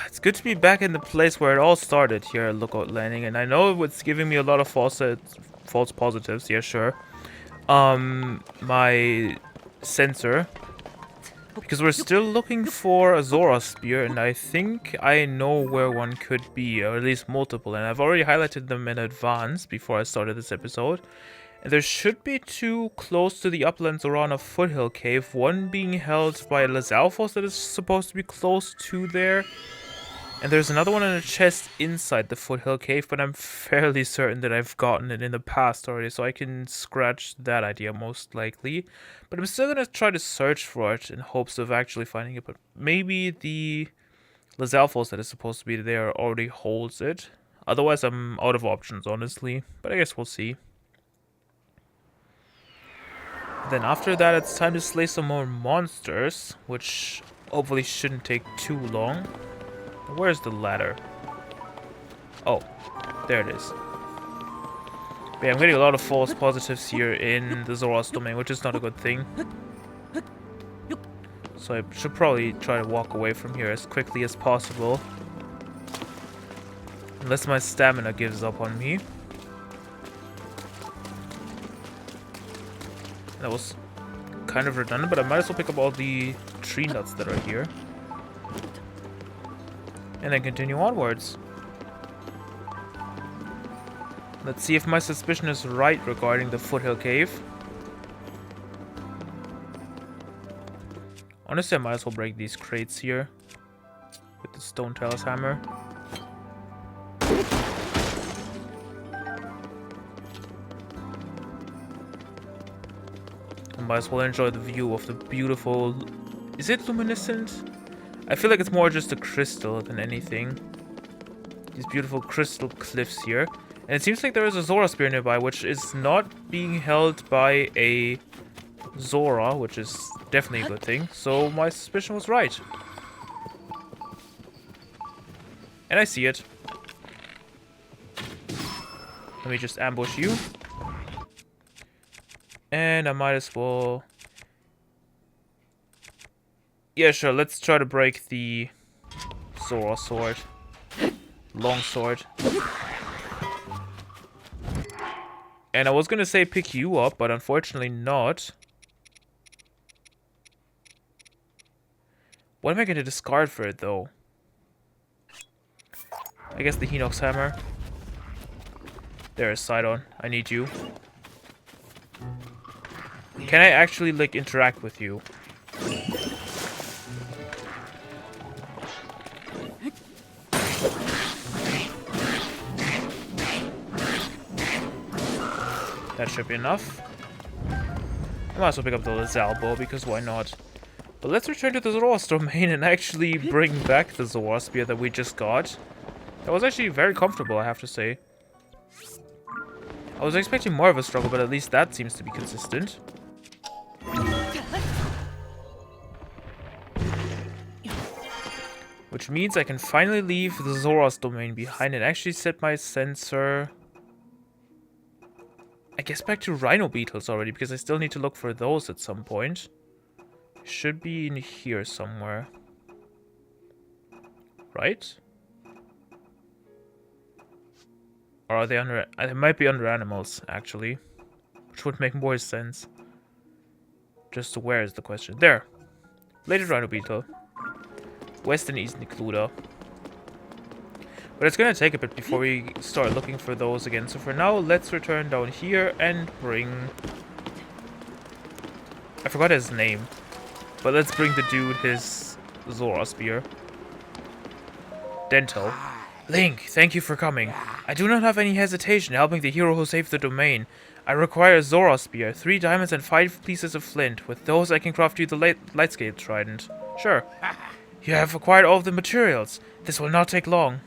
It's good to be back in the place where it all started here at Lookout Landing, and I know it's giving me a lot of false positives. Yeah, sure. My sensor, because we're still looking for a Zora Spear, and I think I know where one could be, or at least multiple, and I've already highlighted them in advance before I started this episode. And there should be two close to the uplands around a foothill cave, one being held by Lizalfos that is supposed to be close to there. And there's another one in a chest inside the foothill cave, but I'm fairly certain that I've gotten it in the past already, so I can scratch that idea most likely. But I'm still gonna try to search for it in hopes of actually finding it, but maybe the Lizalfos that is supposed to be there already holds it. Otherwise, I'm out of options, honestly, but I guess we'll see. Then after that, it's time to slay some more monsters, which hopefully shouldn't take too long. Where's the ladder? Oh, there it is. But yeah, I'm getting a lot of false positives here in the Zora's domain, which is not a good thing. So I should probably try to walk away from here as quickly as possible. Unless my stamina gives up on me. That was kind of redundant, but I might as well pick up all the tree nuts that are here. And then continue onwards. Let's see if my suspicion is right regarding the foothill cave. Honestly, I might as well break these crates here with the stone talus hammer. I might as well enjoy the view of the beautiful... Is it luminescent? I feel like it's more just a crystal than anything. These beautiful crystal cliffs here. And it seems like there is a Zora Spear nearby, which is not being held by a Zora, which is definitely a good thing. So my suspicion was right. And I see it. Let me just ambush you. And I might as well... Yeah, sure, let's try to break the Zora sword. Long sword. And I was gonna say pick you up, but unfortunately not. What am I gonna discard for it, though? I guess the Hinox hammer. There is Sidon. I need you. Can I actually, like, interact with you? That should be enough. I might as well pick up the Lizalbo, because why not? But let's return to the Zora's domain and actually bring back the Zora Spear that we just got. That was actually very comfortable, I have to say. I was expecting more of a struggle, but at least that seems to be consistent. Which means I can finally leave the Zora's domain behind and actually set my sensor... I guess back to Rhino Beetles already, because I still need to look for those at some point. Should be in here somewhere. Right? Or are they under... They might be under animals, actually. Which would make more sense. Just where is the question? There! Lady Rhino Beetle. West and East Necluda. But it's gonna take a bit before we start looking for those again. So for now, let's return down here and bring... I forgot his name. But let's bring the dude his Zora Spear. Dental. Link, thank you for coming. I do not have any hesitation helping the hero who saved the domain. I require a Zora Spear, 3 diamonds and 5 pieces of flint. With those I can craft you the Lightscape Trident. Sure. You have acquired all of the materials. This will not take long.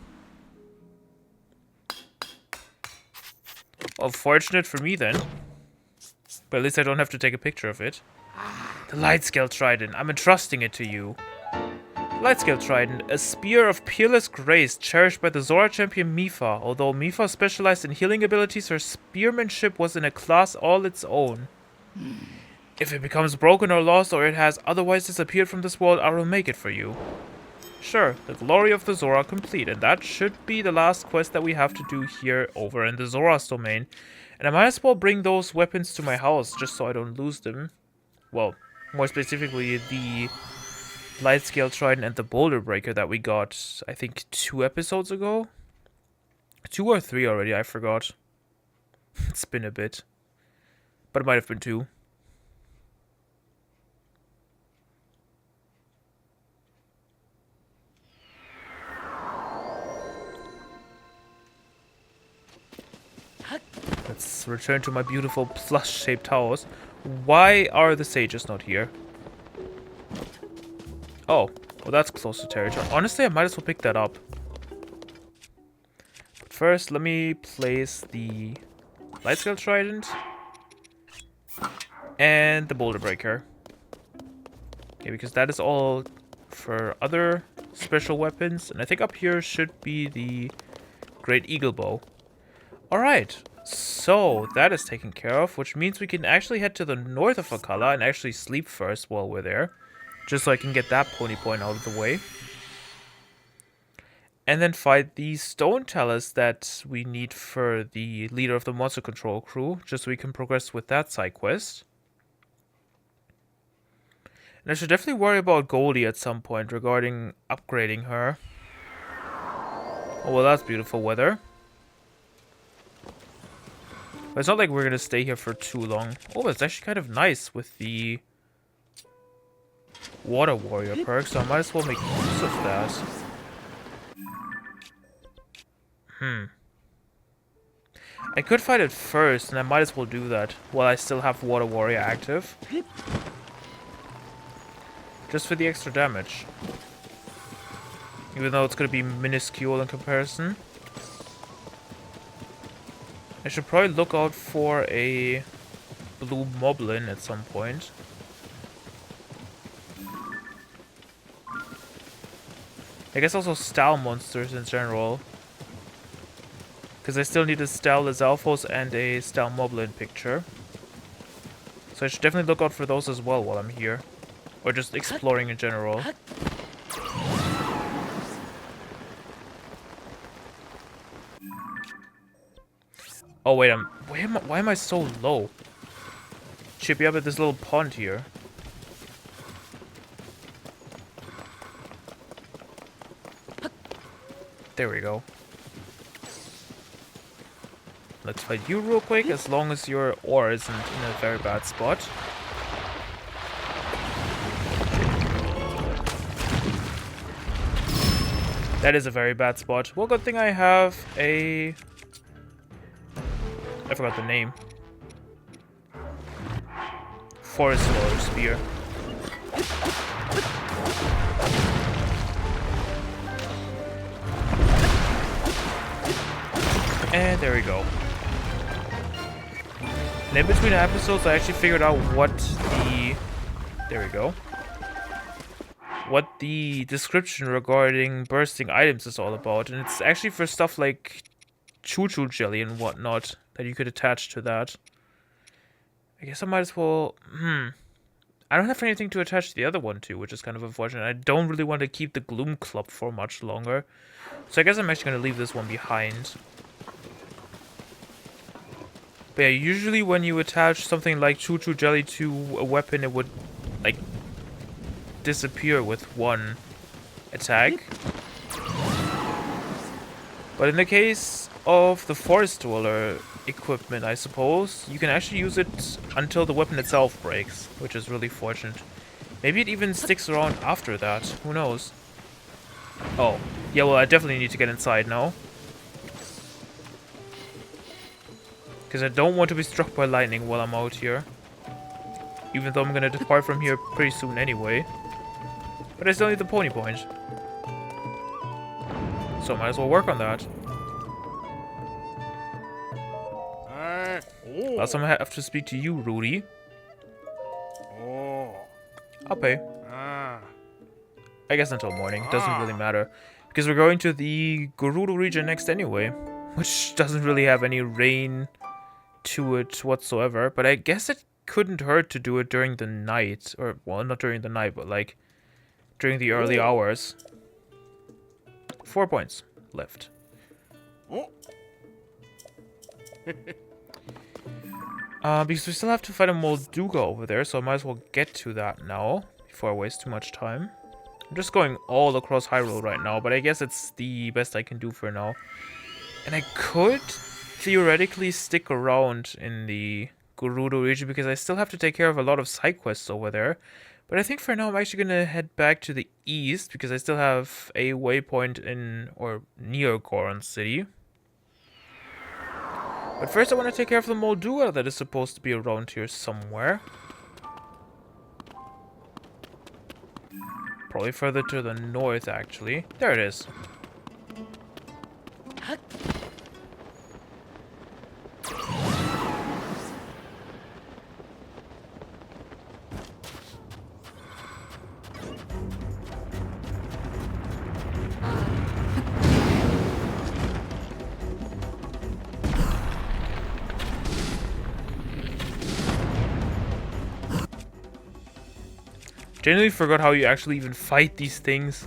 Well, fortunate for me then. But at least I don't have to take a picture of it. The Lightscale Trident. I'm entrusting it to you. Lightscale Trident. A spear of peerless grace cherished by the Zora champion Mipha. Although Mipha specialized in healing abilities, her spearmanship was in a class all its own. If it becomes broken or lost, or it has otherwise disappeared from this world, I will make it for you. Sure, the glory of the Zora complete, and that should be the last quest that we have to do here over in the Zora's domain. And I might as well bring those weapons to my house, just so I don't lose them. Well, more specifically, the Light Scale Trident and the Boulder Breaker that we got, I think, 2 episodes ago? 2 or 3 already, I forgot. It's been a bit. But it might have been 2. Let's return to my beautiful plus-shaped house. Why are the sages not here? Oh, well that's close to territory. Honestly, I might as well pick that up. But first, let me place the Light Scale Trident and the Boulder Breaker. Okay, because that is all for other special weapons. And I think up here should be the Great Eagle Bow. Alright, so that is taken care of, which means we can actually head to the north of Akala and actually sleep first while we're there. Just so I can get that pony point out of the way. And then fight the stone tellers that we need for the leader of the monster control crew, just so we can progress with that side quest. And I should definitely worry about Goldie at some point regarding upgrading her. Oh, well, that's beautiful weather. But it's not like we're going to stay here for too long. Oh, it's actually kind of nice with the Water Warrior perk, so I might as well make use of that. I could fight it first, and I might as well do that while I still have Water Warrior active. Just for the extra damage. Even though it's going to be minuscule in comparison. I should probably look out for a blue moblin at some point. I guess also style monsters in general. Because I still need a style Lizalfos and a style moblin picture. So I should definitely look out for those as well while I'm here. Or just exploring in general. Oh wait, why am I so low? Should be up at this little pond here. There we go. Let's fight you real quick, as long as your ore isn't in a very bad spot. That is a very bad spot. Well, good thing I have a... I forgot the name. Forest Lord Spear. And there we go. And in between episodes, I actually figured out what the... There we go. What the description regarding bursting items is all about. And it's actually for stuff like choo-choo jelly and whatnot that you could attach to that. I guess I might as well... I don't have anything to attach to the other one to, which is kind of unfortunate. I don't really want to keep the Gloom Club for much longer. So I guess I'm actually going to leave this one behind. But yeah, usually when you attach something like choo-choo jelly to a weapon, it would, like, disappear with one attack. But in the case of the Forest Dweller equipment, I suppose, you can actually use it until the weapon itself breaks, which is really fortunate. Maybe it even sticks around after that. Who knows? Oh, yeah, well, I definitely need to get inside now. Because I don't want to be struck by lightning while I'm out here. Even though I'm going to depart from here pretty soon anyway. But I still need the pony point. So I might as well work on that. Last time I have to speak to you, Rudy. I'll pay. I guess until morning. Doesn't really matter. Because we're going to the Gerudo region next anyway. Which doesn't really have any rain to it whatsoever. But I guess it couldn't hurt to do it during the night. Or, well, not during the night, but like during the early hours. 4 points left. Because we still have to fight a Molduga over there, so I might as well get to that now before I waste too much time. I'm just going all across Hyrule right now, but I guess it's the best I can do for now. And I could theoretically stick around in the Gerudo region because I still have to take care of a lot of side quests over there. But I think for now I'm actually going to head back to the east because I still have a waypoint in or near Goron City. But first I want to take care of the Molduga that is supposed to be around here somewhere. Probably further to the north, actually. There it is. Genuinely forgot how you actually even fight these things.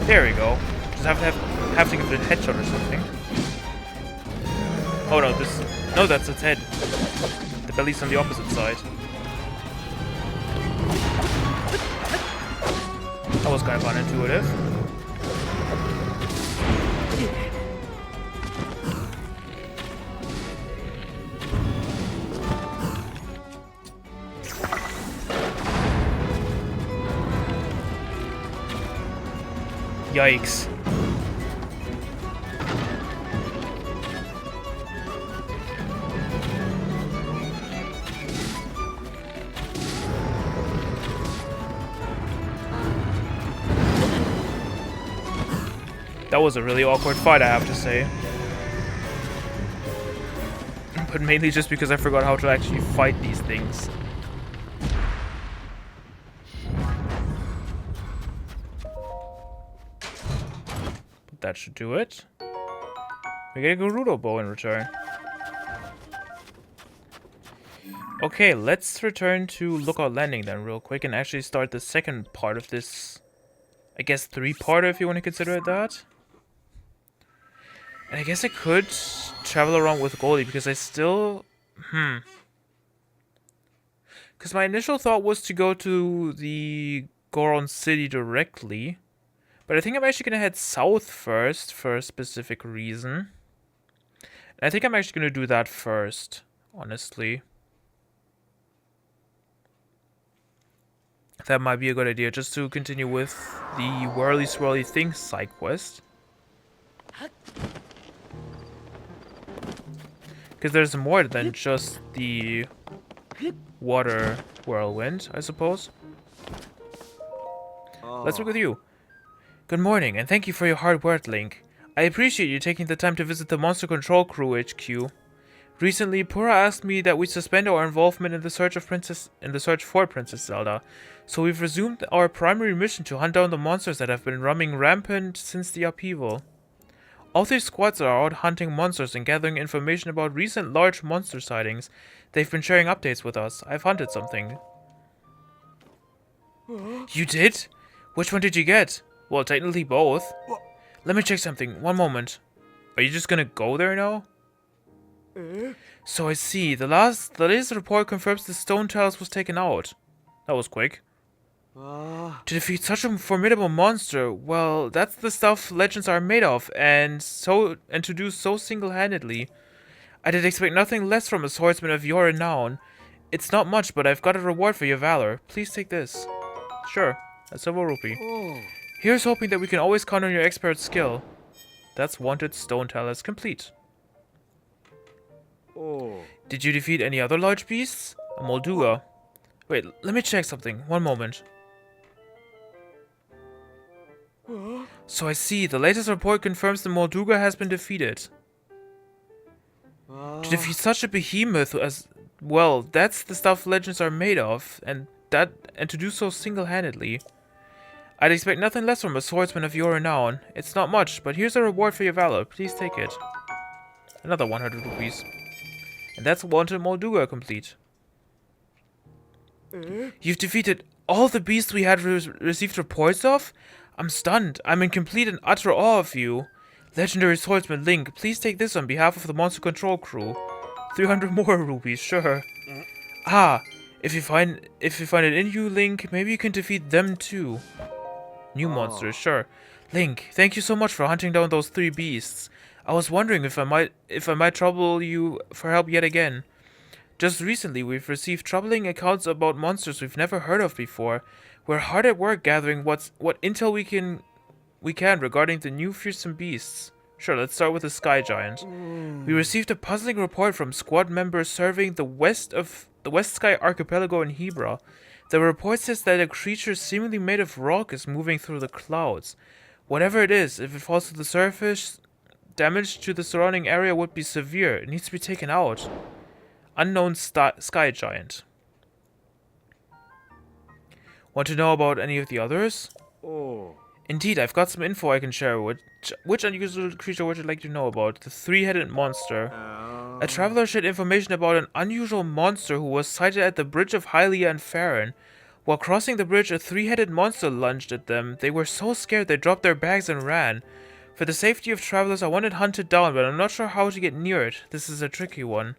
There we go. Just have to give it a headshot or something. Oh no, no, that's its head. The belly's on the opposite side. That was kind of unintuitive. Yikes. That was a really awkward fight, I have to say. But mainly just because I forgot how to actually fight these things. But that should do it. We get a Gerudo bow in return. Okay, let's return to Lookout Landing then real quick and actually start the second part of this, I guess 3-parter if you want to consider it that. And I guess I could travel around with Goldie because I still... Because my initial thought was to go to the Goron City directly. But I think I'm actually going to head south first for a specific reason. And I think I'm actually going to do that first, honestly. That might be a good idea, just to continue with the Whirly Swirly Things side quest. Because there's more than just the water whirlwind, I suppose. Let's look with you. Good morning, and thank you for your hard work, Link. I appreciate you taking the time to visit the Monster Control Crew HQ. Recently, Pura asked me that we suspend our involvement in the search for Princess Zelda, so we've resumed our primary mission to hunt down the monsters that have been roaming rampant since the upheaval. All 3 squads are out hunting monsters and gathering information about recent large monster sightings. They've been sharing updates with us. I've hunted something. You did? Which one did you get? Well, technically both. Let me check something. One moment. Are you just gonna go there now? So I see. The latest report confirms the stone tiles was taken out. That was quick. To defeat such a formidable monster, well, that's the stuff legends are made of, and to do so single-handedly. I did expect nothing less from a swordsman of your renown. It's not much, but I've got a reward for your valor. Please take this. Sure, a silver rupee. Here's hoping that we can always count on your expert skill. That's wanted stone talents complete. Did you defeat any other large beasts? A Molduga. Wait, let me check something. One moment. So I see, the latest report confirms the Molduga has been defeated. To defeat such a behemoth as... Well, that's the stuff legends are made of, and to do so single-handedly. I'd expect nothing less from a swordsman of your renown. It's not much, but here's a reward for your valor. Please take it. Another 100 rupees. And that's Wanted Molduga complete. You've defeated all the beasts we had received reports of? I'm stunned. I'm in complete and utter awe of you. Legendary swordsman Link, please take this on behalf of the monster control crew. 300 more rupees, sure. Ah, if you find it in you, Link, maybe you can defeat them too. New monsters, sure. Link, thank you so much for hunting down those 3 beasts. I was wondering if I might trouble you for help yet again. Just recently, we've received troubling accounts about monsters we've never heard of before. We're hard at work gathering what intel we can regarding the new fearsome beasts. Sure, let's start with the Sky Giant. We received a puzzling report from squad members serving the West Sky Archipelago in Hebra. The report says that a creature seemingly made of rock is moving through the clouds. Whatever it is, if it falls to the surface, damage to the surrounding area would be severe. It needs to be taken out. Unknown Sky Giant. Want to know about any of the others? Oh. Indeed, I've got some info I can share. Which unusual creature would you like to know about? The 3-headed monster. A traveler shared information about an unusual monster who was sighted at the bridge of Hylia and Farron. While crossing the bridge, a 3-headed monster lunged at them. They were so scared they dropped their bags and ran. For the safety of travelers, I wanted hunted down, but I'm not sure how to get near it. This is a tricky one.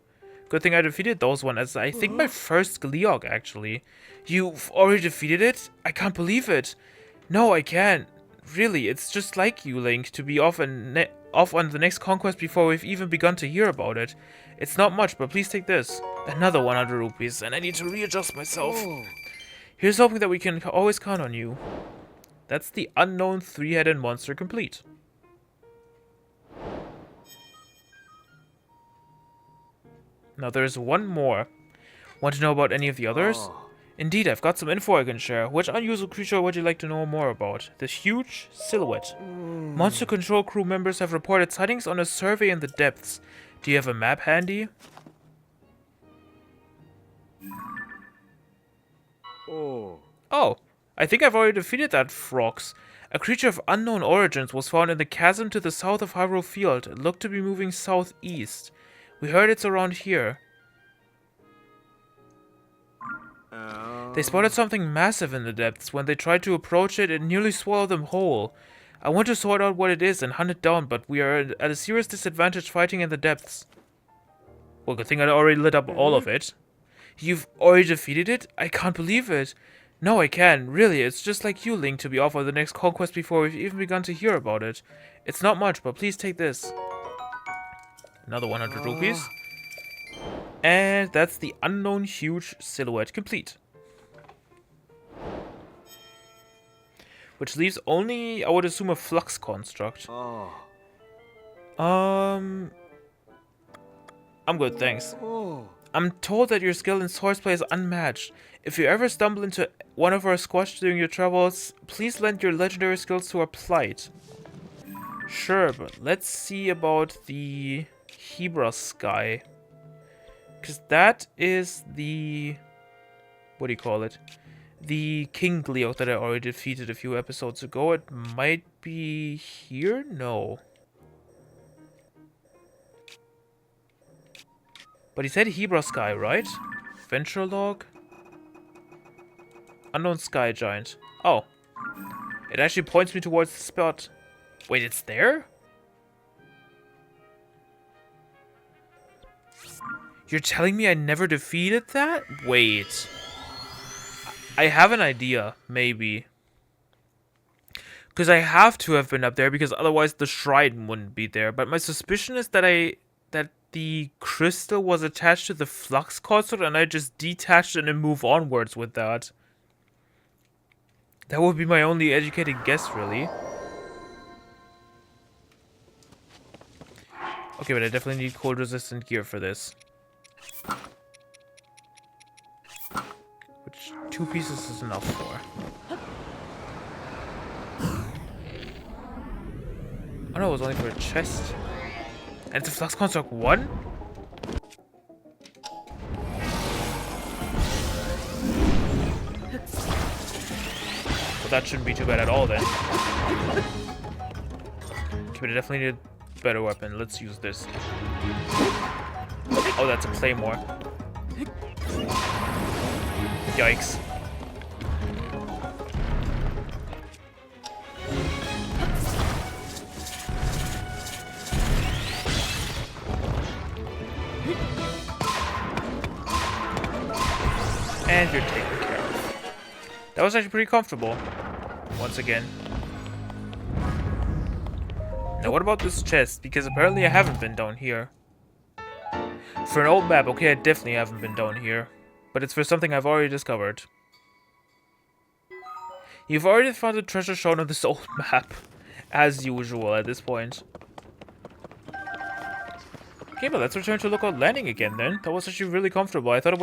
Good thing I defeated those one, as I think my first Gleeok, actually. You've already defeated it? I can't believe it. No, I can't. Really, it's just like you, Link, to be off on the next conquest before we've even begun to hear about it. It's not much, but please take this. Another 100 rupees, and I need to readjust myself. Here's hoping that we can always count on you. That's the unknown 3-headed monster complete. Now there's one more. Want to know about any of the others? Indeed, I've got some info I can share. Which unusual creature would you like to know more about? The huge silhouette. Monster control crew members have reported sightings on a survey in the depths. Do you have a map handy? Oh, I think I've already defeated that Frox. A creature of unknown origins was found in the chasm to the south of Hyrule Field. It looked to be moving southeast. We heard it's around here. They spotted something massive in the depths. When they tried to approach it, it nearly swallowed them whole. I want to sort out what it is and hunt it down, but we are at a serious disadvantage fighting in the depths. Well, good thing I already lit up all of it. You've already defeated it? I can't believe it. No, I can. Really, it's just like you, Link, to be off on the next conquest before we've even begun to hear about it. It's not much, but please take this. Another 100 rupees. And that's the unknown huge silhouette complete. Which leaves only, I would assume, a flux construct. I'm good, thanks. I'm told that your skill in swordplay is unmatched. If you ever stumble into one of our squads during your travels, please lend your legendary skills to our plight. Sure, but let's see about the Hebra Sky. Because that is the... what do you call it? The King Gleeok that I already defeated a few episodes ago. It might be here? No. But he said Hebra Sky, right? Venture log? Unknown Sky Giant. Oh. It actually points me towards the spot. Wait, it's there? You're telling me I never defeated that? Wait. I have an idea, maybe. Because I have to have been up there, because otherwise the shrine wouldn't be there. But my suspicion is that the crystal was attached to the flux console and I just detached it and moved onwards with that. That would be my only educated guess, really. Okay, but I definitely need cold resistant gear for this. Which 2 pieces is enough for. Oh no, it was only for a chest. And it's a flux construct 1? that shouldn't be too bad at all then. Okay, but I definitely need a better weapon. Let's use this. Oh, that's a claymore. Yikes. And you're taken care of. That was actually pretty comfortable. Once again. Now what about this chest? Because apparently I haven't been down here. For an old map, okay, I definitely haven't been down here. But it's for something I've already discovered. You've already found the treasure shown on this old map. As usual at this point. Okay, but let's return to Lookout Landing again then. That was actually really comfortable. I thought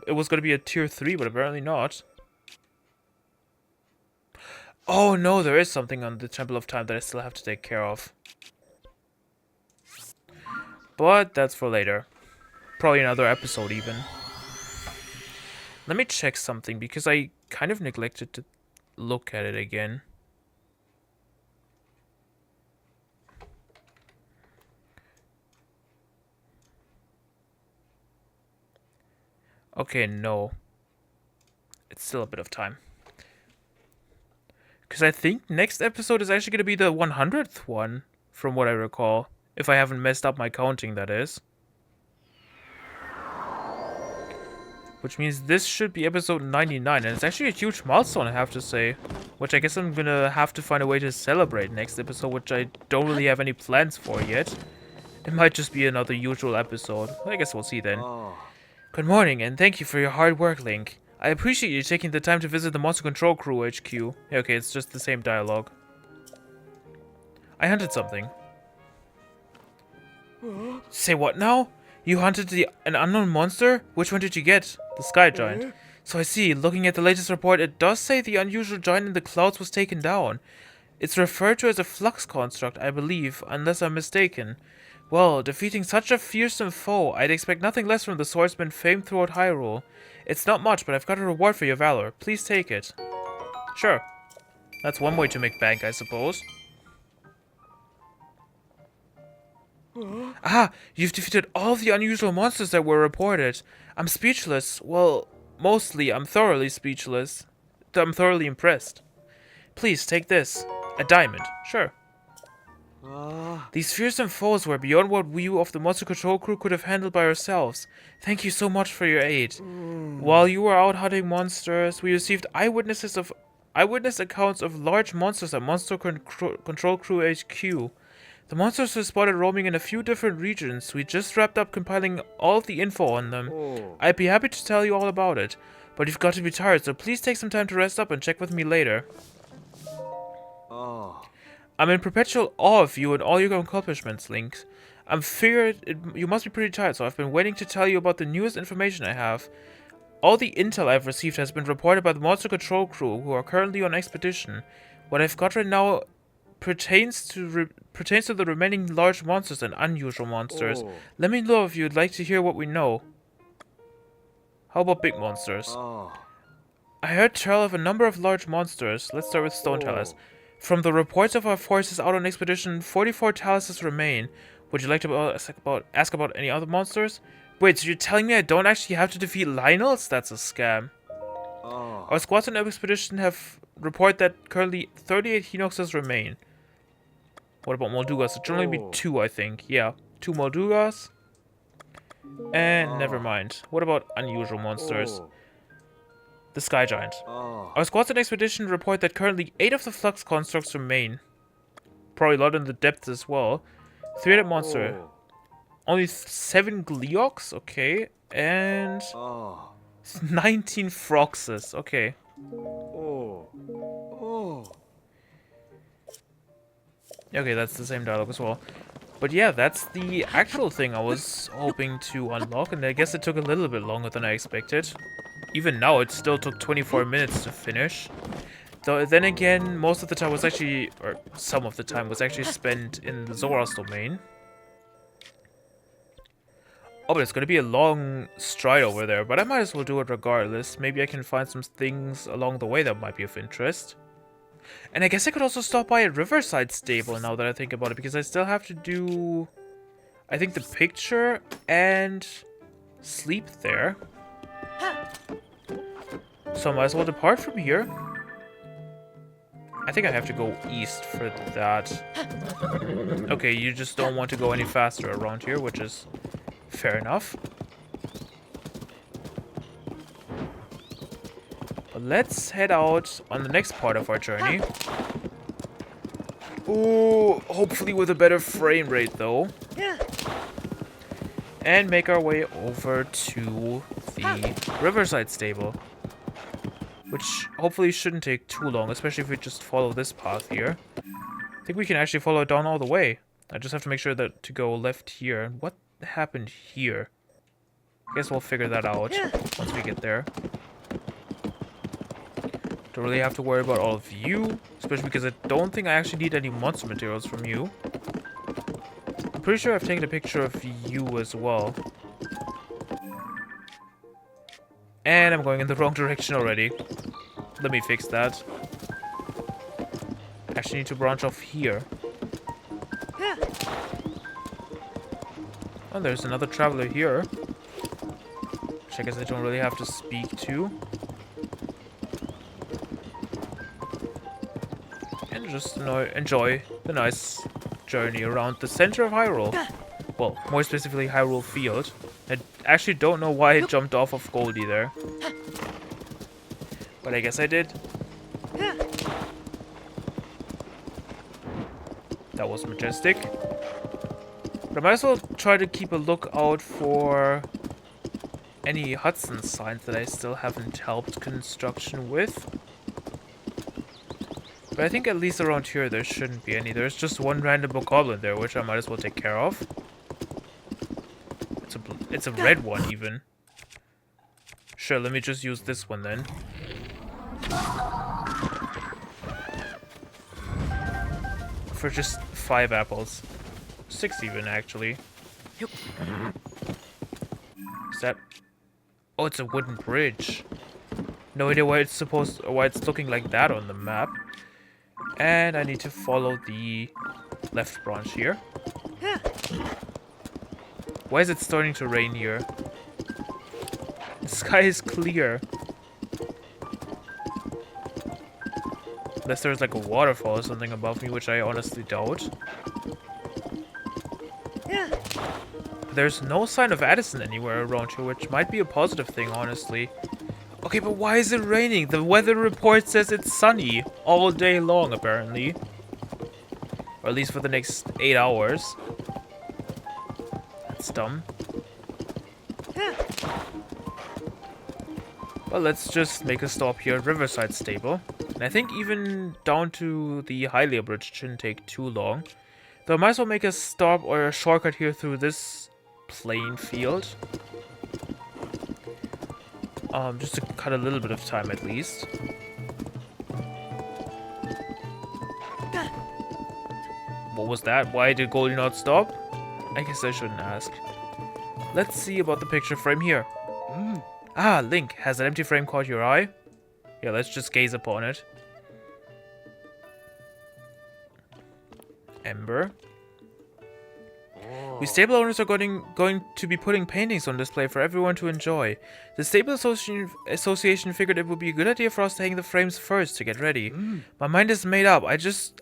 it was gonna be a tier 3, but apparently not. Oh no, there is something on the Temple of Time that I still have to take care of. But that's for later. Probably another episode even. Let me check something because I kind of neglected to look at it again. Okay, no. It's still a bit of time. Because I think next episode is actually going to be the 100th one, from what I recall. If I haven't messed up my counting, that is. Which means this should be episode 99, and it's actually a huge milestone, I have to say. Which I guess I'm going to have to find a way to celebrate next episode, which I don't really have any plans for yet. It might just be another usual episode. I guess we'll see then. Good morning, and thank you for your hard work, Link. I appreciate you taking the time to visit the Monster Control Crew HQ. Yeah, okay, it's just the same dialogue. I hunted something. Say what now? You hunted an unknown monster? Which one did you get? The Sky Giant. So I see, looking at the latest report, it does say the unusual giant in the clouds was taken down. It's referred to as a flux construct, I believe, unless I'm mistaken. Well, defeating such a fearsome foe, I'd expect nothing less from the swordsman famed throughout Hyrule. It's not much, but I've got a reward for your valor. Please take it. Sure. That's one way to make bank, I suppose. Ah, you've defeated all the unusual monsters that were reported. I'm speechless. Well, mostly, I'm thoroughly speechless. I'm thoroughly impressed. Please, take this. A diamond. Sure. These fearsome foes were beyond what we of the Monster Control Crew could have handled by ourselves. Thank you so much for your aid. While you were out hunting monsters, we received eyewitness accounts of large monsters at Monster Control Crew HQ. The monsters were spotted roaming in a few different regions. We just wrapped up compiling all of the info on them. I'd be happy to tell you all about it, but you've got to be tired, so please take some time to rest up and check with me later. I'm in perpetual awe of you and all your accomplishments, Link. I'm figured you must be pretty tired, so I've been waiting to tell you about the newest information I have. All the intel I've received has been reported by the Monster Control Crew, who are currently on expedition. What I've got right now pertains to the remaining large monsters and unusual monsters. Let me know if you'd like to hear what we know. How about big monsters? I heard tell of a number of large monsters. Let's start with Stone Talus. From the reports of our forces out on expedition, 44 Taluses remain. Would you like to ask about any other monsters? Wait, so you're telling me I don't actually have to defeat Lionels? That's a scam. Our squads on expedition have reported that currently 38 Hinoxes remain. What about Moldugas? It should only be 2, I think. Yeah, 2 Moldugas. And never mind. What about unusual monsters? The Sky Giant. Our squads on expedition report that currently 8 of the flux constructs remain. Probably a lot in the depths as well. 3-headed monster. Only 7 Gleox? Okay. And 19 Froxes. Okay. Okay, that's the same dialogue as well. But yeah, that's the actual thing I was hoping to unlock, and I guess it took a little bit longer than I expected. Even now, it still took 24 minutes to finish. Though, then again, most of the time was actually, or some of the time was actually spent in the Zora's domain. Oh, but it's going to be a long stride over there, but I might as well do it regardless. Maybe I can find some things along the way that might be of interest. And I guess I could also stop by a Riverside Stable now that I think about it, because I still have to do, I think, the picture and sleep there. So I might as well depart from here. I think I have to go east for that. Okay, you just don't want to go any faster around here, which is fair enough. But let's head out on the next part of our journey. Ooh, hopefully with a better frame rate though. And make our way over to the Riverside Stable. Which hopefully shouldn't take too long, especially if we just follow this path here. I think we can actually follow it down all the way. I just have to make sure that to go left here. What happened here? I guess we'll figure that out once we get there. Don't really have to worry about all of you, especially because I don't think I actually need any monster materials from you. I'm pretty sure I've taken a picture of you as well. And I'm going in the wrong direction already. Let me fix that. Actually need to branch off here. Oh, there's another traveler here. Which I guess I don't really have to speak to. And just enjoy the nice journey around the center of Hyrule. Well, more specifically Hyrule Field. I actually don't know why I jumped off of Goldie there. But I guess I did. That was majestic. But I might as well try to keep a lookout for any Hudson signs that I still haven't helped construction with. But I think at least around here there shouldn't be any. There's just one random bokoblin there, which I might as well take care of. It's a red one even. Sure, let me just use this one then. For just 5 apples. 6 even, actually. Is that... Oh, it's a wooden bridge. No idea why it's why it's looking like that on the map. And I need to follow the left branch here. Why is it starting to rain here? The sky is clear. Unless there's like a waterfall or something above me, which I honestly doubt. There's no sign of Addison anywhere around here, which might be a positive thing, honestly. Okay, but why is it raining? The weather report says it's sunny all day long, apparently. Or at least for the next 8 hours. That's dumb. Well, let's just make a stop here at Riverside Stable. And I think even down to the Hylia Bridge shouldn't take too long. Though I might as well make a stop or a shortcut here through this plain field. Just to cut a little bit of time at least. What was that? Why did Goldie not stop? I guess I shouldn't ask. Let's see about the picture frame here. Ah, Link, has that empty frame caught your eye? Yeah, let's just gaze upon it. Ember. We stable owners are going to be putting paintings on display for everyone to enjoy. The Stable Association figured it would be a good idea for us to hang the frames first to get ready. My mind is made up.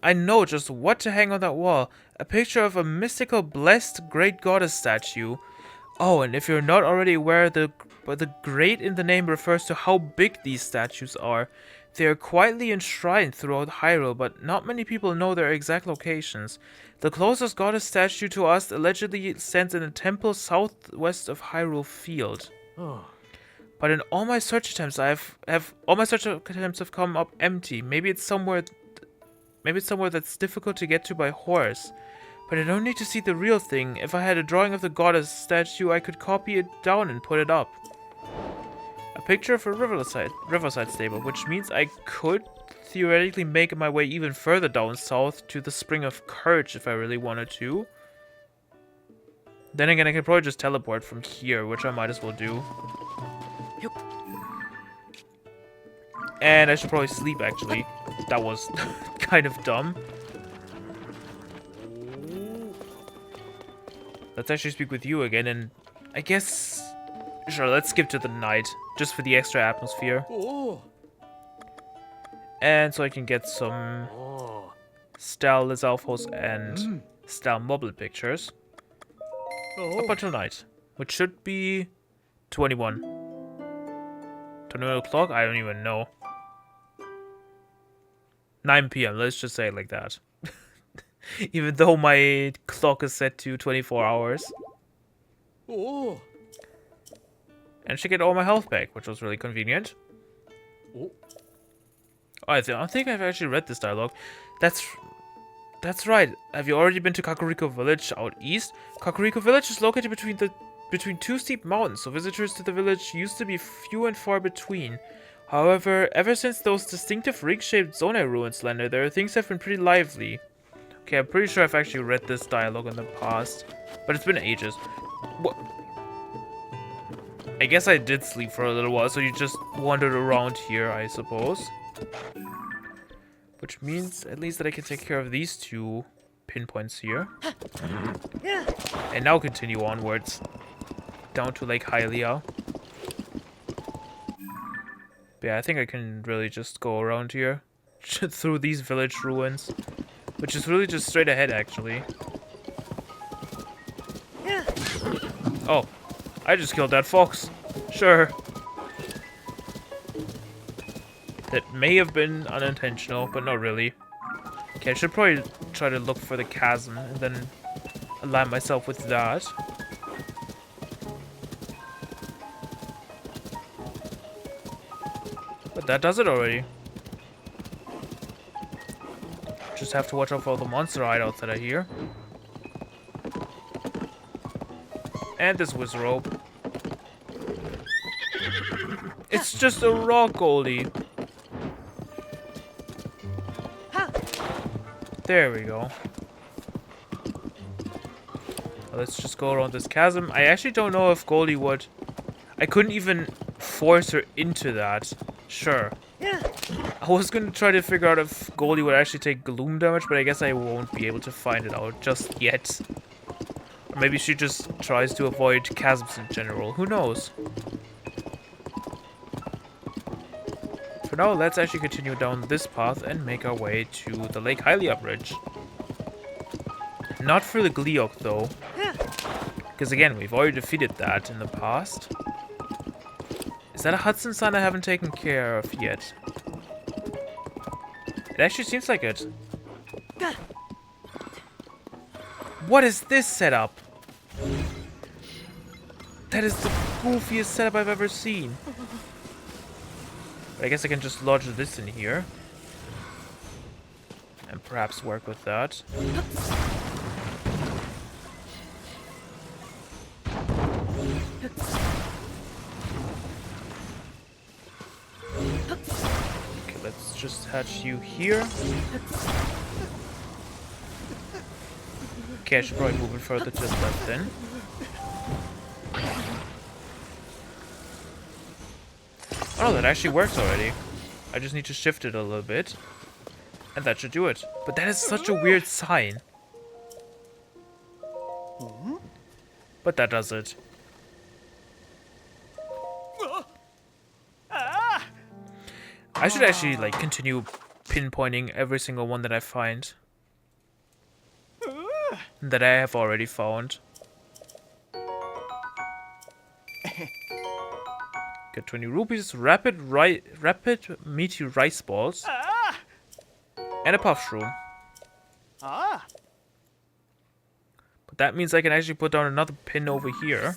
I know just what to hang on that wall. A picture of a mystical, blessed, great goddess statue. Oh, and if you're not already aware, the great in the name refers to how big these statues are. They are quietly enshrined throughout Hyrule, but not many people know their exact locations. The closest goddess statue to us allegedly stands in a temple southwest of Hyrule Field. But in all my search attempts, all my search attempts have come up empty. Maybe it's somewhere that's difficult to get to by horse. But I don't need to see the real thing. If I had a drawing of the goddess statue, I could copy it down and put it up. A picture of a Riverside Stable, which means I could theoretically make my way even further down south to the Spring of Courage if I really wanted to. Then again, I could probably just teleport from here, which I might as well do. And I should probably sleep, actually. That was kind of dumb. Let's actually speak with you again, and I guess... Sure, let's skip to the night, just for the extra atmosphere. And so I can get some style Lizalfos and style mobile pictures. Up until night, which should be 21. 21 o'clock? I don't even know. 9 p.m., let's just say it like that. Even though my clock is set to 24 hours. And I should get all my health back, which was really convenient. Oh, I think I've actually read this dialogue. That's right. Have you already been to Kakariko Village out east? Kakariko Village is located between two steep mountains, so visitors to the village used to be few and far between. However, ever since those distinctive ring-shaped Zonai ruins landed there, things have been pretty lively. Okay, I'm pretty sure I've actually read this dialogue in the past, but it's been ages. What? I guess I did sleep for a little while, so you just wandered around here, I suppose. Which means at least that I can take care of these two pinpoints here. And now continue onwards. Down to Lake Hylia. But yeah, I think I can really just go around here. Through these village ruins. Which is really just straight ahead, actually. Oh, I just killed that fox. Sure. That may have been unintentional, but not really. Okay, I should probably try to look for the chasm and then align myself with that. But that does it already. Just have to watch out for all the monster hideouts that are here. And this whiz rope. It's just a rock, Goldie. There we go. Let's just go around this chasm. I actually don't know if Goldie would... I couldn't even force her into that. Sure. I was going to try to figure out if Goldie would actually take gloom damage, but I guess I won't be able to find it out just yet. Or maybe she just tries to avoid chasms in general. Who knows? For now, let's actually continue down this path and make our way to the Lake Hylia Bridge. Not for the Gleeok, though. Because again, we've already defeated that in the past. Is that a Hudson sign I haven't taken care of yet? It actually seems like it. What is this setup? That is the goofiest setup I've ever seen. But I guess I can just lodge this in here. And perhaps work with that. Okay, let's just hatch you here. Okay, I should probably move it further to the left then. Oh, that actually works already. I just need to shift it a little bit. And that should do it. But that is such a weird sign. But that does it. I should actually, like, continue pinpointing every single one that I find. That I have already found. Get 20 rupees, rapid meaty rice balls, and a puff shroom. But that means I can actually put down another pin over here.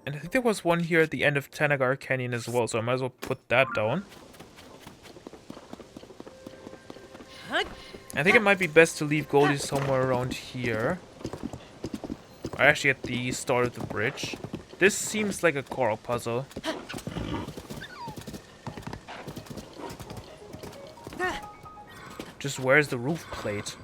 And I think there was one here at the end of Tanagar Canyon as well, so I might as well put that down. I think it might be best to leave Goldie somewhere around here. Or actually at the start of the bridge. This seems like a Korok puzzle. Just where's the roof plate?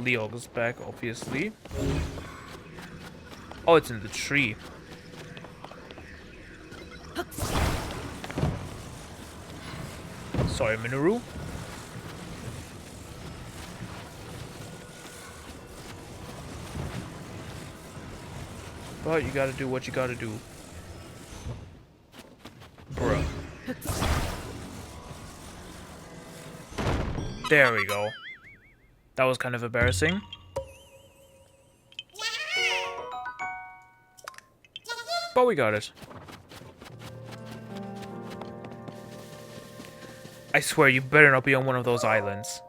Gleeok is back, obviously. Oh, it's in the tree. Sorry, Minoru. But you gotta do what you gotta do. Bruh. There we go. That was kind of embarrassing. But we got it. I swear, you better not be on one of those islands.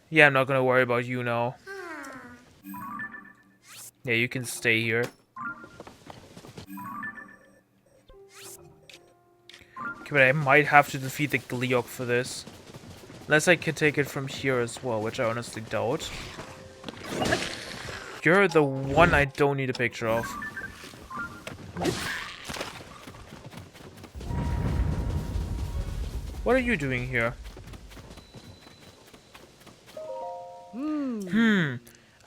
Yeah, I'm not gonna worry about you now. Yeah, you can stay here. Okay, but I might have to defeat the Gleeok for this. Unless I can take it from here as well, which I honestly doubt. You're the one I don't need a picture of. What are you doing here?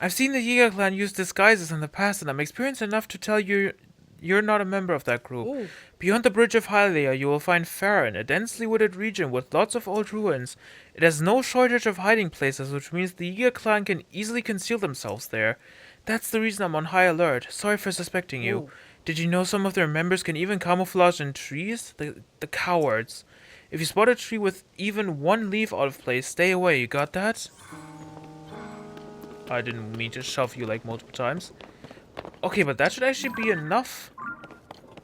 I've seen the Yiga clan use disguises in the past, and I'm experienced enough to tell you you're not a member of that group. Ooh. Beyond the bridge of Hyrule, you will find Farron, a densely wooded region with lots of old ruins. It has no shortage of hiding places, which means the Yiga clan can easily conceal themselves there. That's the reason I'm on high alert. Sorry for suspecting you. Ooh. Did you know some of their members can even camouflage in trees? The cowards. If you spot a tree with even one leaf out of place, stay away. You got that? I didn't mean to shove you like multiple times. Okay, but that should actually be enough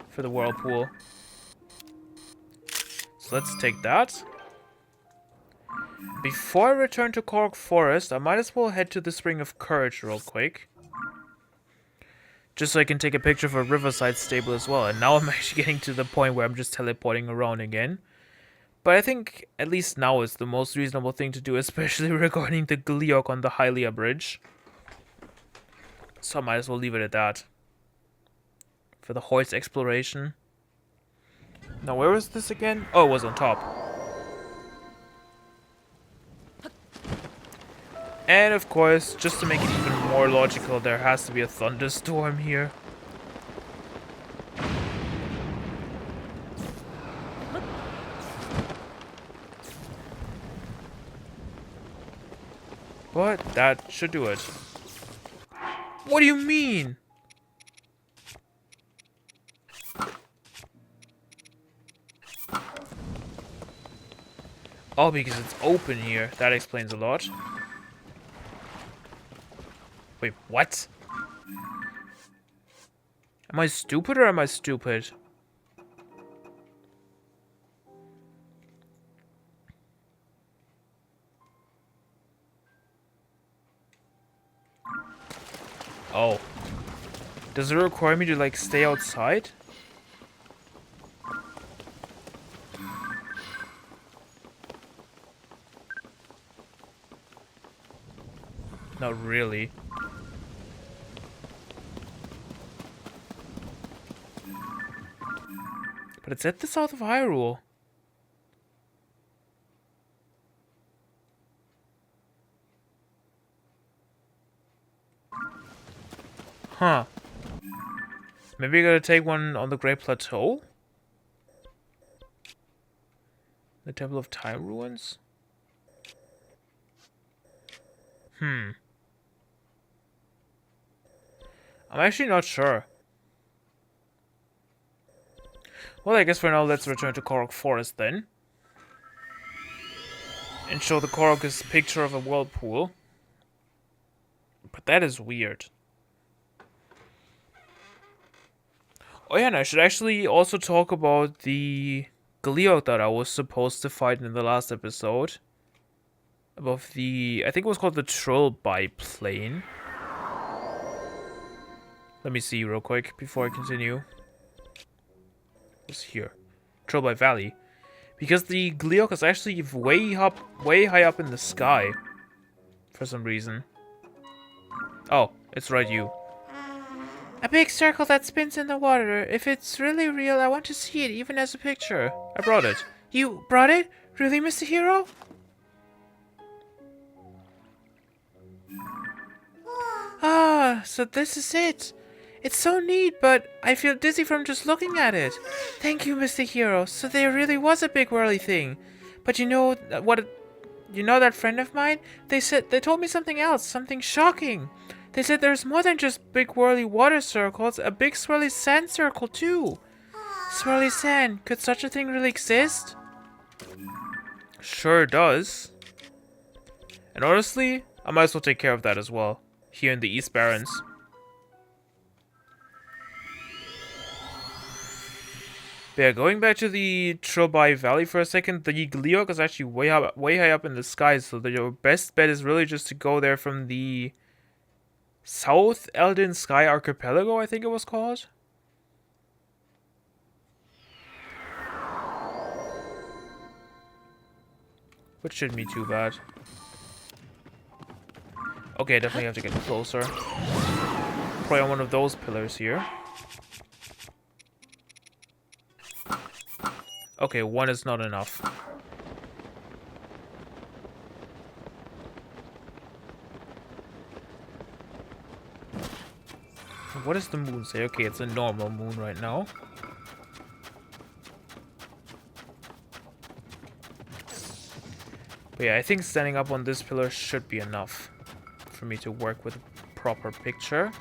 for the whirlpool. So let's take that. Before I return to Korok Forest, I might as well head to the Spring of Courage real quick. Just so I can take a picture of a riverside stable as well. And now I'm actually getting to the point where I'm just teleporting around again. But I think at least now is the most reasonable thing to do, especially regarding the Gleeok on the Hylia bridge. So I might as well leave it at that. For the horse exploration. Now where was this again? Oh, it was on top. And of course, just to make it even more logical, there has to be a thunderstorm here. But that should do it. What do you mean? Oh, because it's open here. That explains a lot. Wait, what? Am I stupid or am I stupid? Oh. Does it require me to, like, stay outside? Not really. But it's at the south of Hyrule. Huh. Maybe I gotta take one on the Great Plateau? The Temple of Time ruins? I'm actually not sure. Well, I guess for now, let's return to Korok Forest then. And show the Korok's picture of a whirlpool. But that is weird. Oh yeah, and I should actually also talk about the Gleeok that I was supposed to fight in the last episode. Above the... I think it was called the Troll Biplane. Let me see real quick before I continue. It's here. Troll Valley. Because the Gleeok is actually way high up in the sky. For some reason. Oh, it's right, you. A big circle that spins in the water. If it's really real, I want to see it, even as a picture. I brought it. You brought it? Really, Mr. Hero? Ah, so this is it. It's so neat, but I feel dizzy from just looking at it. Thank you, Mr. Hero. So there really was a big whirly thing. But you know what? You know that friend of mine? They told me something else, something shocking. They said there's more than just big whirly water circles, a big swirly sand circle too. Swirly sand, could such a thing really exist? Sure does. And honestly, I might as well take care of that as well, here in the East Barrens. But yeah, going back to the Trilby Valley for a second, the Gleeok is actually way high up in the sky, so your best bet is really just to go there from the South Eldin Sky Archipelago, I think it was called. Which shouldn't be too bad. Okay, definitely have to get closer. Probably on one of those pillars here. Okay, one is not enough. What does the moon say? Okay, it's a normal moon right now. But yeah, I think standing up on this pillar should be enough for me to work with a proper picture.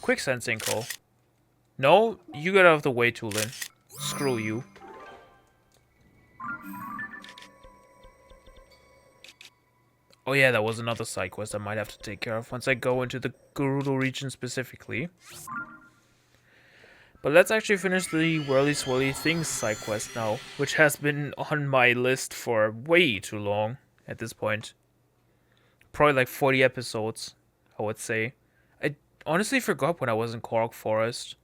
Quicksand sinkhole. No, you get out of the way, Tulin. Screw you. Oh yeah, that was another side quest I might have to take care of once I go into the Gerudo region specifically. But let's actually finish the Whirly Swirly Things side quest now, which has been on my list for way too long at this point. Probably like 40 episodes, I would say. I honestly forgot when I was in Korok Forest.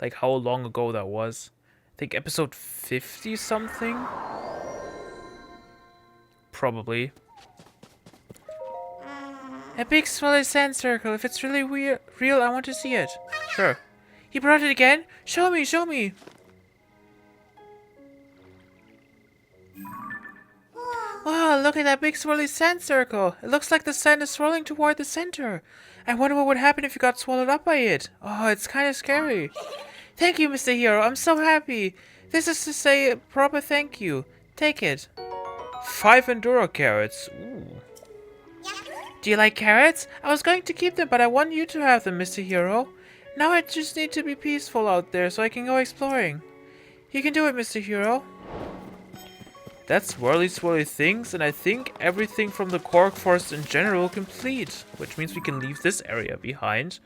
Like how long ago that was. I think episode 50 something? Probably. A big swirly sand circle. If it's really real, I want to see it. Sure. He brought it again? Show me, show me. Wow, look at that big swirly sand circle. It looks like the sand is swirling toward the center. I wonder what would happen if you got swallowed up by it. Oh, it's kind of scary. Thank you, Mr. Hero. I'm so happy. This is to say a proper thank you. Take it. 5 Enduro carrots. Ooh. Do you like carrots? I was going to keep them, but I want you to have them, Mr. Hero. Now I just need to be peaceful out there so I can go exploring. You can do it, Mr. Hero. That's Whirly Swirly Things, and I think everything from the Korok Forest in general complete. Which means we can leave this area behind,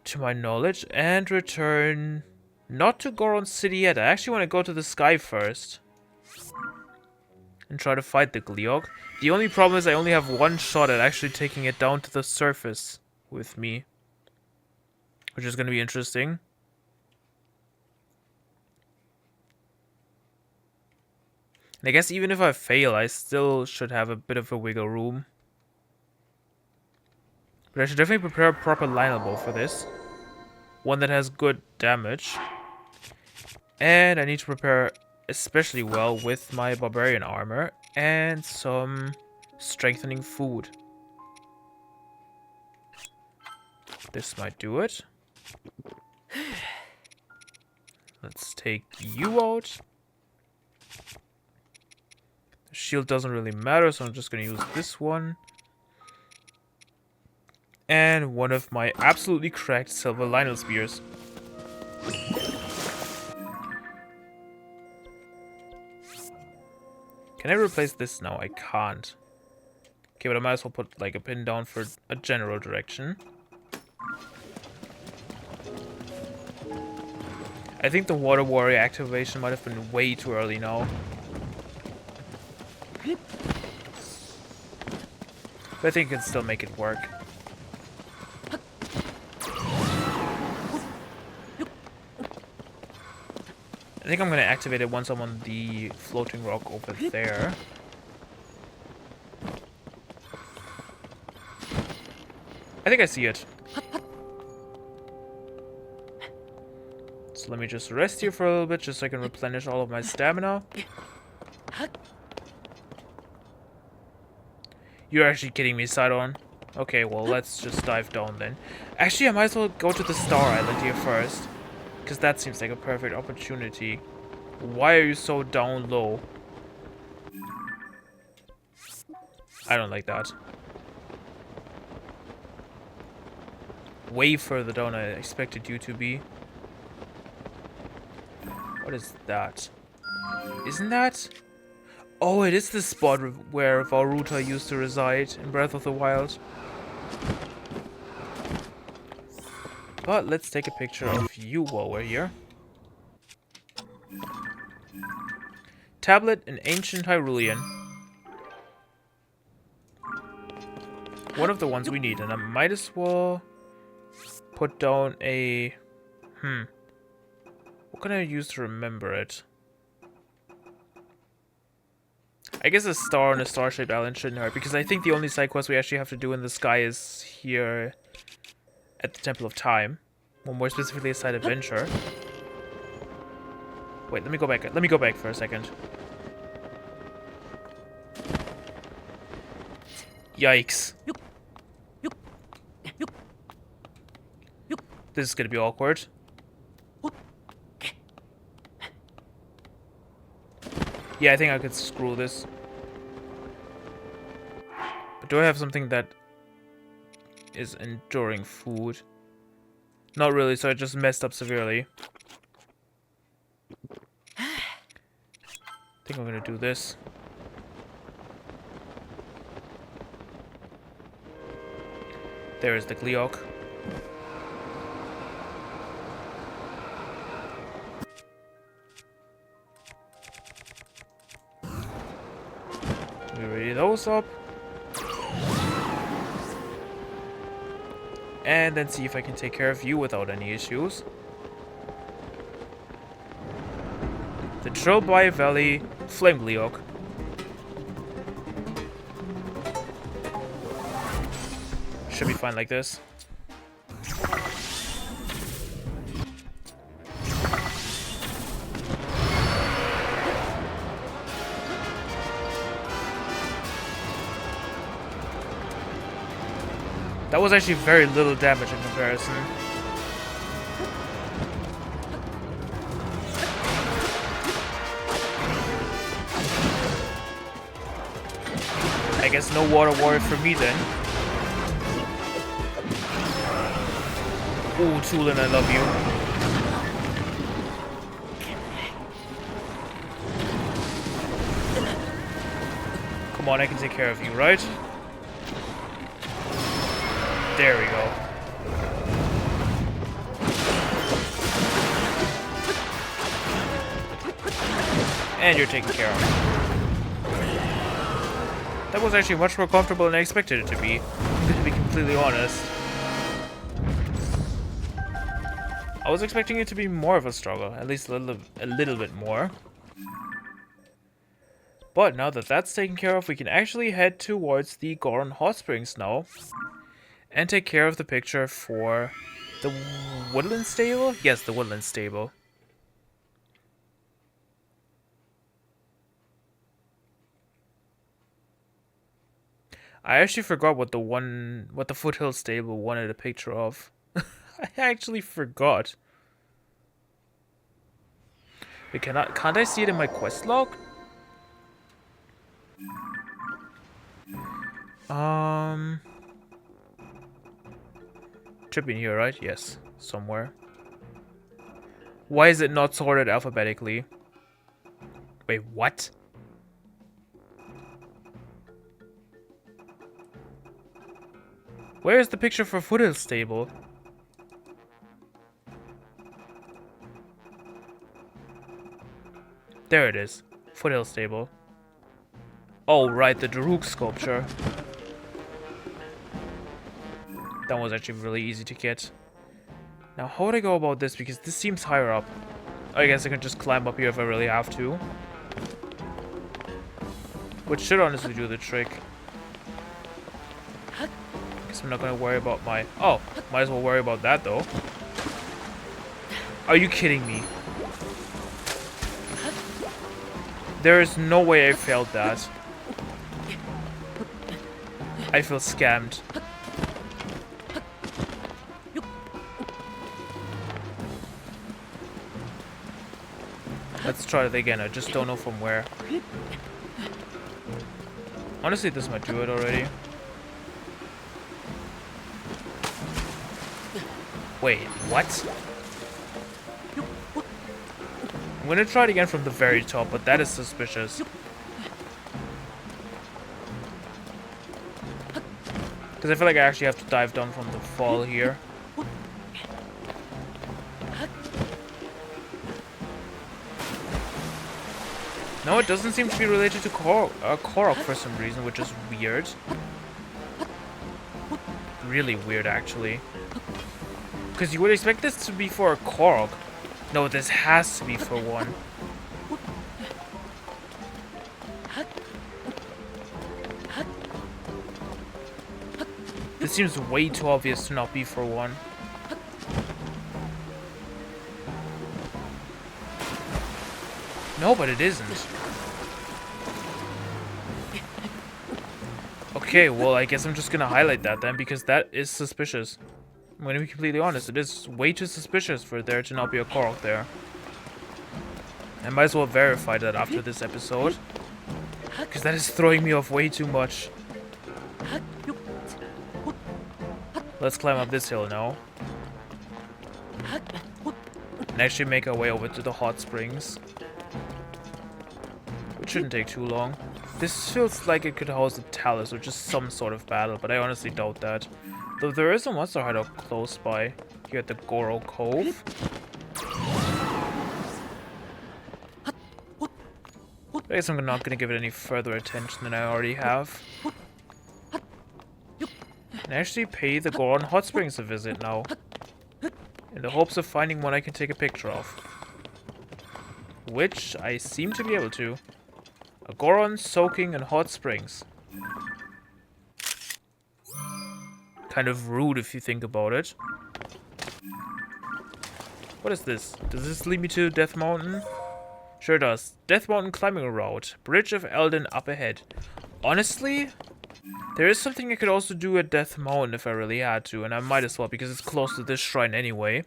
to my knowledge, and return not to Goron City yet. I actually want to go to the sky first and try to fight the Gleeok. The only problem is I only have one shot at actually taking it down to the surface with me, which is going to be interesting. And I guess even if I fail, I still should have a bit of a wiggle room. But I should definitely prepare a proper lineable for this. One that has good damage. And I need to prepare especially well with my barbarian armor and some strengthening food. This might do it. Let's take you out. The shield doesn't really matter, so I'm just going to use this one. And one of my absolutely cracked silver Lionel spears. Can I replace this? No, I can't. Okay, but I might as well put like a pin down for a general direction. I think the Water Warrior activation might have been way too early now. But I think I can still make it work. I think I'm going to activate it once I'm on the floating rock over there. I think I see it. So let me just rest here for a little bit, just so I can replenish all of my stamina. You're actually kidding me, Sidon. Okay, well, let's just dive down then. Actually, I might as well go to the Star Island here first. Because that seems like a perfect opportunity. Why are you so down low? I don't like that. Way further down I expected you to be. What is that? Isn't that? Oh, it is the spot where Vauruta used to reside in Breath of the Wild. But let's take a picture of you while we're here. Tablet in Ancient Hyrulean. One of the ones we need, and I might as well put down a... What can I use to remember it? I guess a star on a star-shaped island shouldn't hurt, because I think the only side quest we actually have to do in the sky is here at the Temple of Time. Well, more specifically, a side adventure. Wait, let me go back. Let me go back for a second. Yikes. This is gonna be awkward. Yeah, I think I could screw this. But do I have something that is enduring food? Not really, so I just messed up severely. I think I'm gonna do this. There is the Gleeok. Let me ready those up. And then see if I can take care of you without any issues. The Trilby Valley Flame Gleeok. Should be fine like this. That was actually very little damage in comparison. I guess no water warrior for me then. Ooh, Tulin, I love you. Come on, I can take care of you, right? There we go. And you're taken care of. That was actually much more comfortable than I expected it to be completely honest. I was expecting it to be more of a struggle, at least a little bit more. But now that that's taken care of, we can actually head towards the Goron Hot Springs now. And take care of the picture for the Woodland Stable? Yes, the Woodland Stable. I actually forgot what the Foothill Stable wanted a picture of. I actually forgot. Wait, can't I see it in my quest log? Should be in here, right? Yes, somewhere. Why is it not sorted alphabetically? Wait, what? Where is the picture for Foothill Stable? There it is. Foothill Stable. Oh, right, the Daruk sculpture. That was actually really easy to get. Now, how would I go about this? Because this seems higher up. I guess I can just climb up here if I really have to. Which should honestly do the trick. Guess I'm not gonna worry about my... Oh, might as well worry about that though. Are you kidding me? There is no way I failed that. I feel scammed. Let's try it again. I just don't know from where. Honestly, this might do it already. Wait, what? I'm gonna try it again from the very top, but that is suspicious. Because I feel like I actually have to dive down from the fall here. No, it doesn't seem to be related to Korok for some reason, which is weird. Really weird, actually. Because you would expect this to be for a Korok. No, this has to be for one. This seems way too obvious to not be for one. No, but it isn't. Okay, well, I guess I'm just gonna highlight that then, because that is suspicious. I'm gonna be completely honest, it is way too suspicious for there to not be a Korok there. I might as well verify that after this episode, because that is throwing me off way too much. Let's climb up this hill now. And actually make our way over to the hot springs. Which shouldn't take too long. This feels like it could house a Talus or just some sort of battle, but I honestly doubt that. Though there is a monster hideout close by, here at the Goro Cove. I guess I'm not going to give it any further attention than I already have. And actually pay the Goron Hot Springs a visit now. In the hopes of finding one I can take a picture of. Which I seem to be able to. A Goron soaking in hot springs. Kind of rude if you think about it. What is this? Does this lead me to Death Mountain? Sure does. Death Mountain climbing route. Bridge of Eldin up ahead. Honestly, there is something I could also do at Death Mountain if I really had to, and I might as well because it's close to this shrine anyway.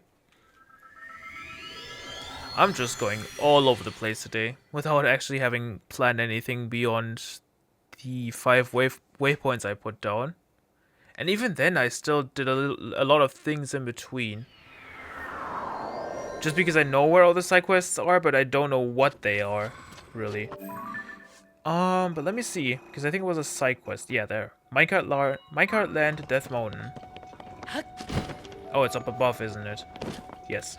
I'm just going all over the place today without actually having planned anything beyond the 5 waypoints I put down. And even then I still did a lot of things in between. Just because I know where all the side quests are, but I don't know what they are, really. But let me see, because I think it was a side quest. Yeah, there. Minecart Land, Death Mountain. Oh, it's up above, isn't it? Yes.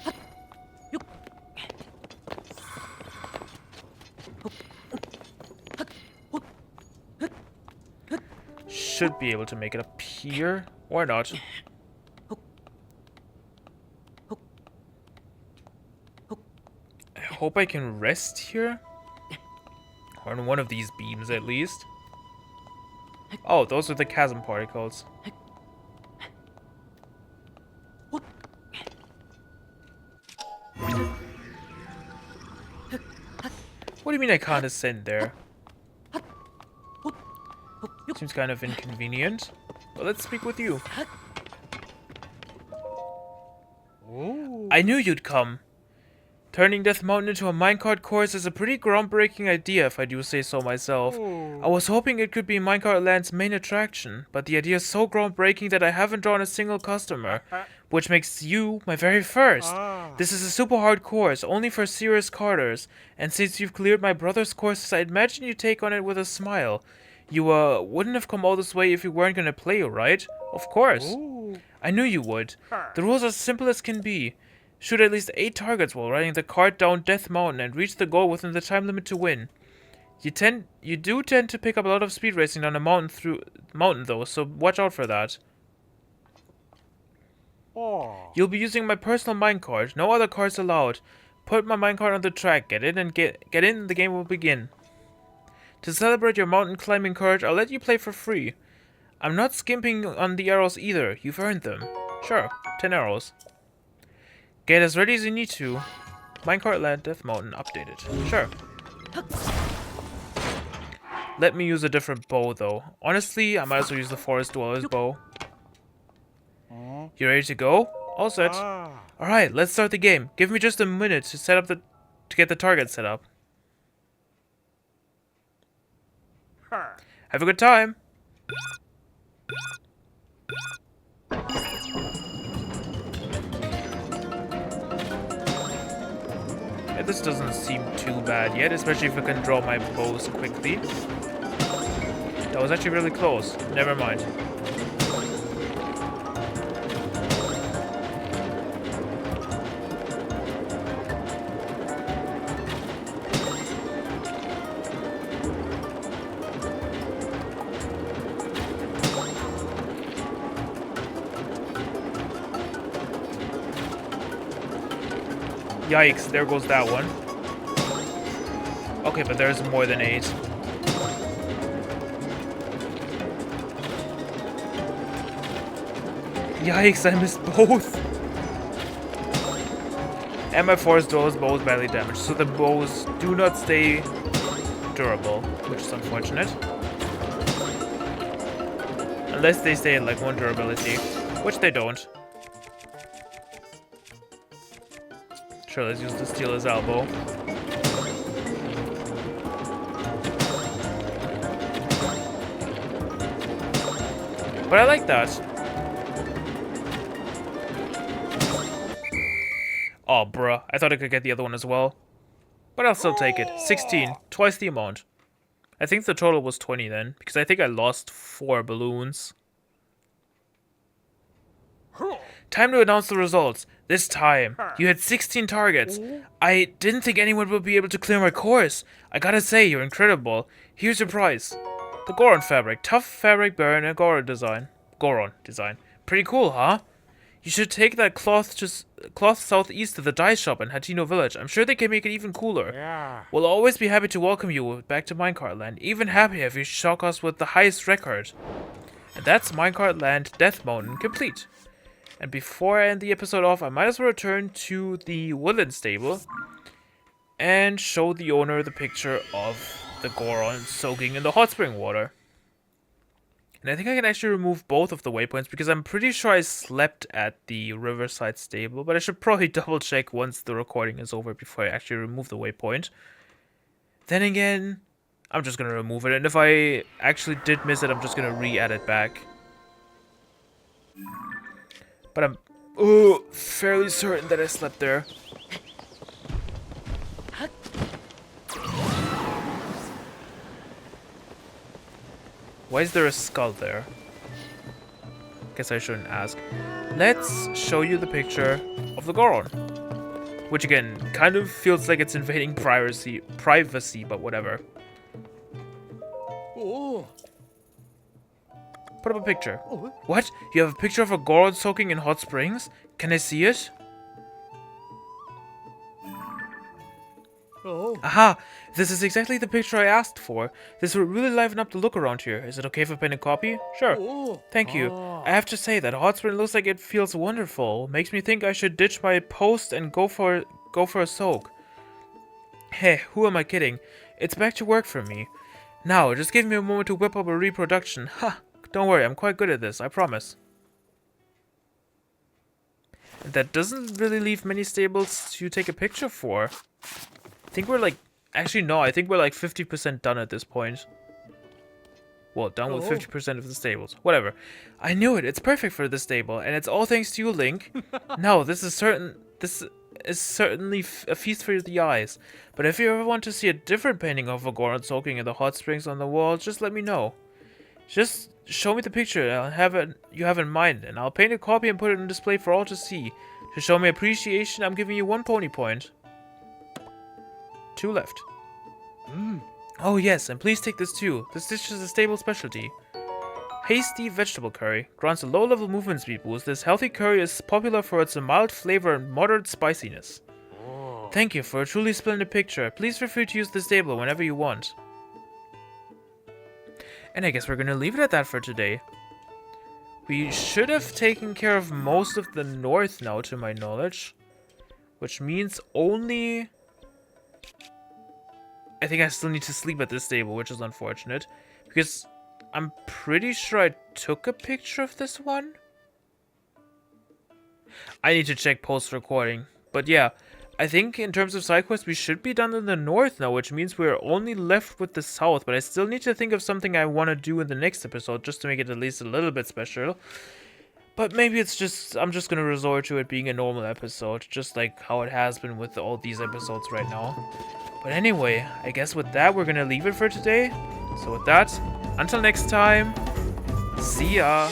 Should be able to make it up here, or not. I hope I can rest here. Or on one of these beams, at least. Oh, those are the chasm particles. What do you mean I can't ascend there? Seems kind of inconvenient. But let's speak with you. Ooh. I knew you'd come. Turning Death Mountain into a minecart course is a pretty groundbreaking idea, if I do say so myself. Ooh. I was hoping it could be Minecart Land's main attraction, but the idea is so groundbreaking that I haven't drawn a single customer, which makes you my very first. This is a super hard course, only for serious carters, and since you've cleared my brother's courses, I imagine you take on it with a smile. You, wouldn't have come all this way if you weren't gonna play, right? Of course. Ooh. I knew you would. The rules are as simple as can be. Shoot at least 8 targets while riding the cart down Death Mountain and reach the goal within the time limit to win. You do tend to pick up a lot of speed racing down a mountain though, so watch out for that. Oh. You'll be using my personal minecart. No other carts allowed. Put my minecart on the track. Get in and get in. The game will begin. To celebrate your mountain climbing courage, I'll let you play for free. I'm not skimping on the arrows either. You've earned them. Sure, 10 arrows. Get as ready as you need to. Minecart Land Death Mountain updated. Sure. Let me use a different bow, though. Honestly, I might as well use the Forest Dweller's bow. You ready to go? All set. Alright, let's start the game. Give me just a minute to set up to get the target set up. Have a good time. Yeah, this doesn't seem too bad yet, especially if I can draw my bows quickly. That was actually really close. Never mind. Yikes, there goes that one. Okay, but there's more than 8. Yikes, I missed both. And my Forest Dweller's bow is badly damaged, so the bows do not stay durable, which is unfortunate. Unless they stay at like 1 durability, which they don't. Sure, let's use the steel as elbow. But I like that. Oh, bruh. I thought I could get the other one as well. But I'll still take it. 16. Twice the amount. I think the total was 20 then, because I think I lost 4 balloons. Time to announce the results. This time, you had 16 targets. I didn't think anyone would be able to clear my course. I gotta say, you're incredible. Here's your prize. The Goron fabric. Tough fabric bearing a Goron design. Pretty cool, huh? You should take that cloth southeast to the dye shop in Hatino Village. I'm sure they can make it even cooler. Yeah. We'll always be happy to welcome you back to Minecart Land. Even happier if you shock us with the highest record. And that's Minecart Land Death Mountain complete. And before I end the episode off, I might as well return to the Woodland Stable and show the owner the picture of the Goron soaking in the hot spring water. And I think I can actually remove both of the waypoints because I'm pretty sure I slept at the Riverside Stable, but I should probably double check once the recording is over before I actually remove the waypoint. Then again, I'm just going to remove it, and if I actually did miss it, I'm just going to re-add it back. But I'm fairly certain that I slept there. Why is there a skull there? Guess I shouldn't ask. Let's show you the picture of the Goron. Which again, kind of feels like it's invading privacy, but whatever. Oh. Put up a picture. What? You have a picture of a Goron soaking in hot springs? Can I see it? Oh. Aha! This is exactly the picture I asked for. This would really liven up the look around here. Is it okay if I paint a copy? Sure. Oh. Thank you. I have to say that hot spring looks like it feels wonderful. Makes me think I should ditch my post and go for a soak. Hey, who am I kidding? It's back to work for me. Now, just give me a moment to whip up a reproduction. Ha! Don't worry, I'm quite good at this, I promise. That doesn't really leave many stables to take a picture for. I think we're like... Actually, no, I think we're like 50% done at this point. Well, done with 50% of the stables. Whatever. I knew it. It's perfect for this stable, and it's all thanks to you, Link. No, this is certainly a feast for the eyes. But if you ever want to see a different painting of a Goron soaking in the hot springs on the wall, just let me know. Just show me the picture you have in mind, and I'll paint a copy and put it on display for all to see. To show my appreciation, I'm giving you 1 pony point. 2 left. Oh yes, and please take this too. This dish is a stable specialty. Hasty vegetable curry grants a low-level movement speed boost. This healthy curry is popular for its mild flavor and moderate spiciness. Oh. Thank you for a truly splendid picture. Please feel free to use this stable whenever you want. And I guess we're gonna leave it at that for today. We should have taken care of most of the north now, to my knowledge. which means only... I think I still need to sleep at this table, which is unfortunate, because I'm pretty sure I took a picture of this one. I need to check post-recording, but yeah, I think in terms of side quests, we should be done in the north now, which means we're only left with the south, but I still need to think of something I want to do in the next episode, just to make it at least a little bit special. But maybe it's just, I'm just gonna resort to it being a normal episode, just like how it has been with all these episodes right now. But anyway, I guess with that, we're gonna leave it for today. So with that, until next time, see ya!